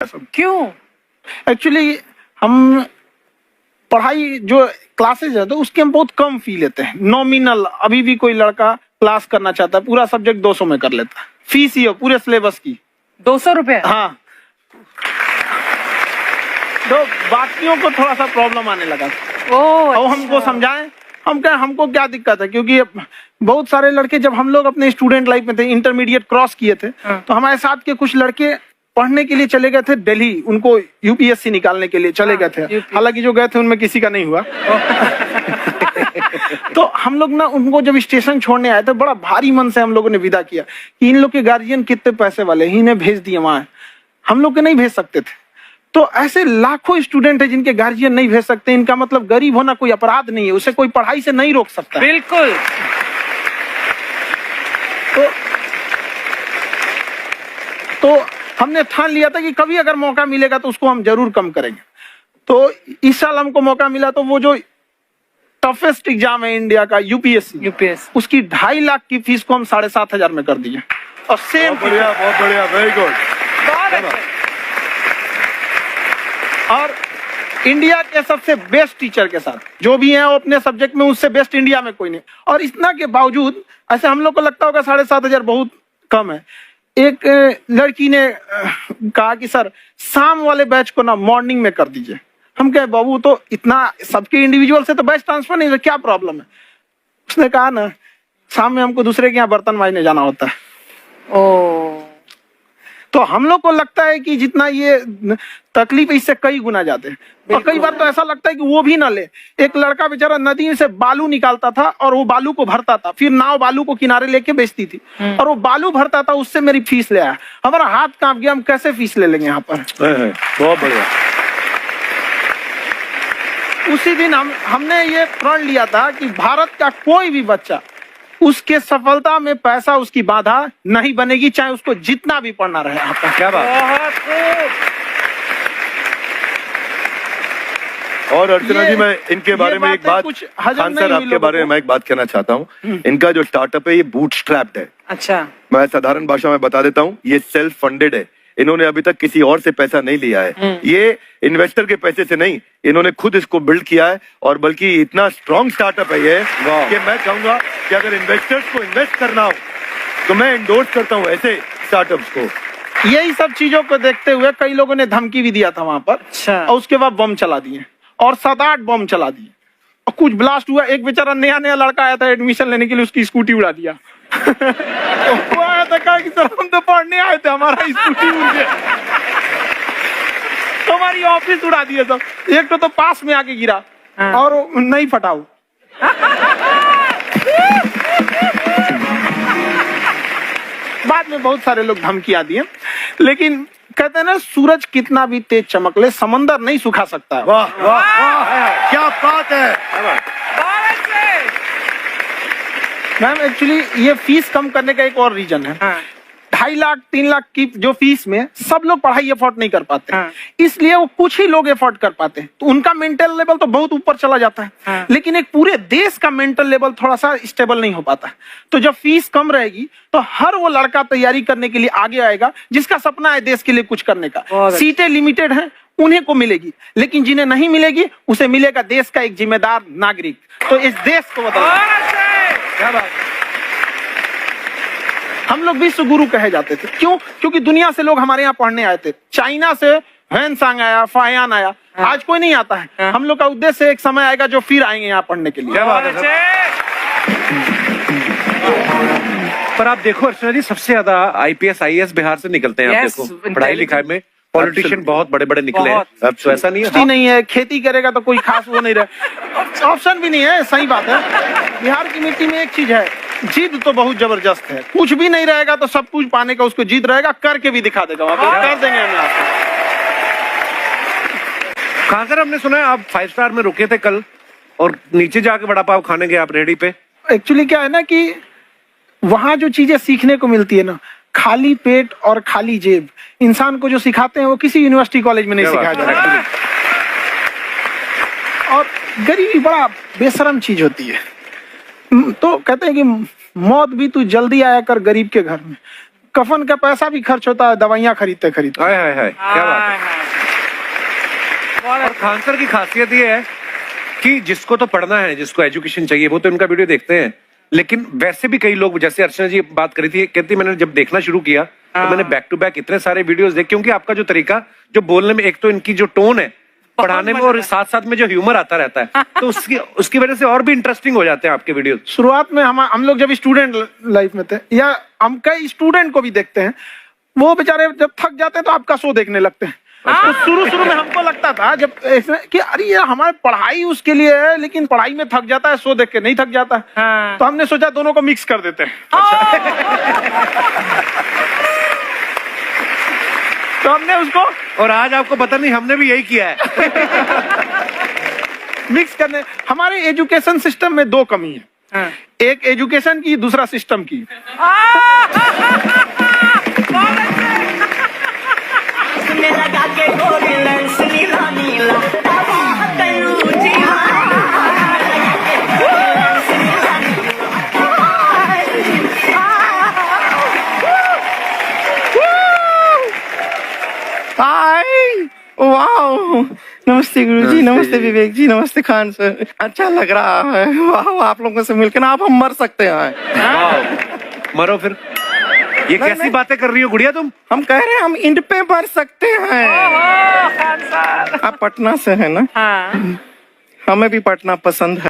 सब। क्यों? एक्चुअली हम पढ़ाई जो क्लासेज है तो उसके हम बहुत कम फी लेते हैं, नॉमिनल। अभी भी कोई लड़का क्लास करना चाहता है, पूरा सब्जेक्ट 200 में कर लेता है, फीस ही हो पूरे सिलेबस की 200 रुपए। हाँ, तो बाकियों को थोड़ा सा प्रॉब्लम आने लगा। और हमको समझाएं, हम क्या, हमको क्या दिक्कत है, क्योंकि बहुत सारे लड़के जब हम लोग अपने स्टूडेंट लाइफ में थे, इंटरमीडिएट क्रॉस किए थे, तो हमारे साथ के कुछ लड़के पढ़ने के लिए चले गए थे दिल्ली, उनको यूपीएससी निकालने के लिए चले गए थे। हालांकि जो गए थे उनमें किसी का नहीं हुआ। तो हम लोग ना उनको जब स्टेशन छोड़ने आए थे, बड़ा भारी मन से हम लोगों ने विदा किया कि इन लोग के गार्जियन कितने पैसे वाले हैं, इन्हें भेज दिए वहां, हम लोग के नहीं भेज सकते थे। तो ऐसे लाखों स्टूडेंट है जिनके गार्जियन नहीं भेज सकते। इनका मतलब गरीब होना कोई अपराध नहीं है, उसे कोई पढ़ाई से नहीं रोक सकता। बिल्कुल। तो हमने ठान लिया था कि कभी अगर मौका मिलेगा तो उसको हम जरूर कम करेंगे। तो इस साल हमको मौका मिला, तो वो जो टफेस्ट एग्जाम है इंडिया का, यूपीएससी, उसकी 2.5 लाख की फीस को हम 7,500 में कर दिए। और सेम, बहुत बढ़िया, वेरी गुड। और इंडिया के सबसे बेस्ट टीचर के साथ जो भी हैं वो अपने सब्जेक्ट में उससे बेस्ट इंडिया में कोई नहीं। और इतना के बावजूद ऐसे हम लोग को लगता होगा 7,500 बहुत कम है। एक लड़की ने कहा कि सर शाम वाले बैच को ना मॉर्निंग में कर दीजिए। हम कहे बाबू तो इतना सबके इंडिविजुअल से तो बैच ट्रांसफर नहीं है, क्या प्रॉब्लम है? उसने कहा ना शाम में हमको दूसरे के यहाँ बर्तन मांजने जाना होता है। तो हम लोग को लगता है कि जितना ये तकलीफ इससे कई गुना जाते हैं। और कई बार तो ऐसा लगता है कि वो भी ना ले। एक लड़का बेचारा नदी से बालू निकालता था और वो बालू को भरता था, फिर नाव बालू को किनारे लेके बेचती थी, और वो बालू भरता था, उससे मेरी फीस ले आया। हमारा हाथ कांप गया, हम कैसे फीस ले लेंगे यहाँ पर। बहुत बढ़िया। उसी दिन हमने ये प्रण लिया था कि भारत का कोई भी बच्चा उसके सफलता में पैसा उसकी बाधा नहीं बनेगी, चाहे उसको जितना भी पढ़ना रहे। आपका क्या बात। और अर्चना जी, मैं इनके बारे में एक बात, खान सर आपके बारे में मैं एक बात कहना चाहता हूँ। इनका जो स्टार्टअप है ये बूटस्ट्रैप्ड है। अच्छा, मैं साधारण भाषा में बता देता हूँ, ये सेल्फ फंडेड है। इन्होंने अभी तक किसी और से पैसा नहीं लिया है, ये इन्वेस्टर के पैसे से नहीं, इन्होंने खुद इसको बिल्ड किया है। और बल्कि इतना स्ट्रॉन्ग स्टार्टअप है ये कि मैं कहूंगा कि अगर इन्वेस्टर्स को इन्वेस्ट करना हो तो मैं एंडोर्स करता हूँ ऐसे स्टार्टअप्स को। यही सब चीजों को देखते हुए कई लोगों ने धमकी भी दिया था वहां पर। अच्छा। और उसके बाद बम चला दिए, और 7-8 बम चला दिए, और कुछ ब्लास्ट हुआ। एक बेचारा नया लड़का आया था एडमिशन लेने के लिए, उसकी स्कूटी उड़ा दिया। तो वो आया था, कहा कि सर हम तो पढ़ने आए थे, हमारा स्कूटी उड़ गया, हमारी ऑफिस उड़ा दिए सब। एक तो पास में आके गिरा और नहीं फटा वो। बाद में बहुत सारे लोग धमकियां दिए, लेकिन कहते हैं ना सूरज कितना भी तेज चमक ले समंदर नहीं सुखा सकता। वाह वाह वाह, क्या बात है। मैम एक्चुअली ये फीस कम करने का एक और रीजन है। 2.5 लाख 3 लाख की जो फीस में सब लोग पढ़ाई एफोर्ड नहीं कर पाते, इसलिए वो कुछ ही लोग एफोर्ड कर पाते हैं। तो उनका मेंटल लेवल तो बहुत ऊपर चला जाता है, लेकिन एक पूरे देश का मेंटल लेवल थोड़ा सा स्टेबल नहीं हो पाता। तो जब फीस कम रहेगी तो हर वो लड़का तैयारी करने के लिए आगे आएगा जिसका सपना है देश के लिए कुछ करने का। सीटें लिमिटेड हैं, उन्हें को मिलेगी, लेकिन जिन्हें नहीं मिलेगी उसे मिलेगा देश का एक जिम्मेदार नागरिक। तो इस देश को बदलना। क्या बात। हम लोग विश्व गुरु कहे जाते थे, क्यों? क्योंकि दुनिया से लोग हमारे यहाँ पढ़ने आए थे। चाइना से ह्वेनसांग आया, फायान आया, आज कोई नहीं आता है। हम लोग का उद्देश्य एक समय आएगा जो फिर आएंगे यहाँ पढ़ने के लिए। क्या बात है। पर आप देखो अर्चना जी, सबसे ज्यादा IPS IAS बिहार से निकलते हैं। आप देखो पढ़ाई लिखाई में पॉलिटिशियन बहुत बड़े बड़े निकले हैं। अब तो ऐसा नहीं है, नहीं है, खेती करेगा तो कोई खास वो नहीं रहे, ऑप्शन भी नहीं है। सही बात है। बिहार की मिट्टी में एक चीज है, जिद तो बहुत जबरदस्त है। कुछ भी नहीं रहेगा तो सब कुछ पाने का उसको जिद रहेगा, करके भी दिखा देगा, कर देंगे हम आपको। कहाँ सर, हमने सुना है आप 5 स्टार में रुके थे कल और नीचे जाके वड़ा पाव खाने गए आप रेडी पे। एक्चुअली क्या है ना कि वहां जो चीजें सीखने को मिलती है ना, खाली पेट और खाली जेब इंसान को जो सिखाते हैं वो किसी यूनिवर्सिटी कॉलेज में नहीं सिखाया जाता। और गरीबी बड़ा बेशरम चीज होती है। तो कहते हैं कि मौत भी तू जल्दी आया कर गरीब के घर में। कफन का पैसा भी खर्च होता है दवाइयाँ खरीदते खरीदते। हाय हाय हाय, क्या बात है। और खान सर की खासियत ये है कि जिसको तो पढ़ना है, जिसको एजुकेशन चाहिए, वो तो इनका वीडियो देखते हैं, लेकिन वैसे भी कई लोग, जैसे अर्चना जी बात करी थी, कहती मैंने जब देखना शुरू किया तो मैंने बैक टू बैक इतने सारे वीडियोस देखे, क्योंकि आपका जो तरीका जो बोलने में, एक तो इनकी जो टोन है पढ़ाने में, और साथ साथ में जो ह्यूमर आता रहता है, तो उसकी वजह से और भी इंटरेस्टिंग हो जाते हैं आपके वीडियो। शुरुआत में हम लोग जब स्टूडेंट लाइफ में थे, या हम कई स्टूडेंट को भी देखते हैं, वो बेचारे जब थक जाते हैं तो आपका शो देखने लगते हैं। तो शुरू में हमको लगता था जब इसमें कि अरे ये हमारी पढ़ाई उसके लिए है, लेकिन पढ़ाई में थक जाता है, शो देख के नहीं थक जाता है। तो हमने सोचा दोनों को मिक्स कर देते हैं। तो हमने उसको, और आज आपको पता नहीं हमने भी यही किया है। मिक्स करने। हमारे एजुकेशन सिस्टम में दो कमी है, एक एजुकेशन की, दूसरा सिस्टम की। लगा के गोरी लेंस नीला नीला हाय, वाह, नमस्ते गुरुजी, नमस्ते विवेक जी, नमस्ते खान सर। अच्छा लग रहा है, वाह, आप लोगों से मिलकर ना अब हम मर सकते हैं। मरो फिर। ये कैसी बातें कर रही हो गुड़िया तुम? हम कह रहे हैं हम इंड पे मर सकते हैं। आप पटना से है ना? हाँ। हमें भी पटना पसंद है।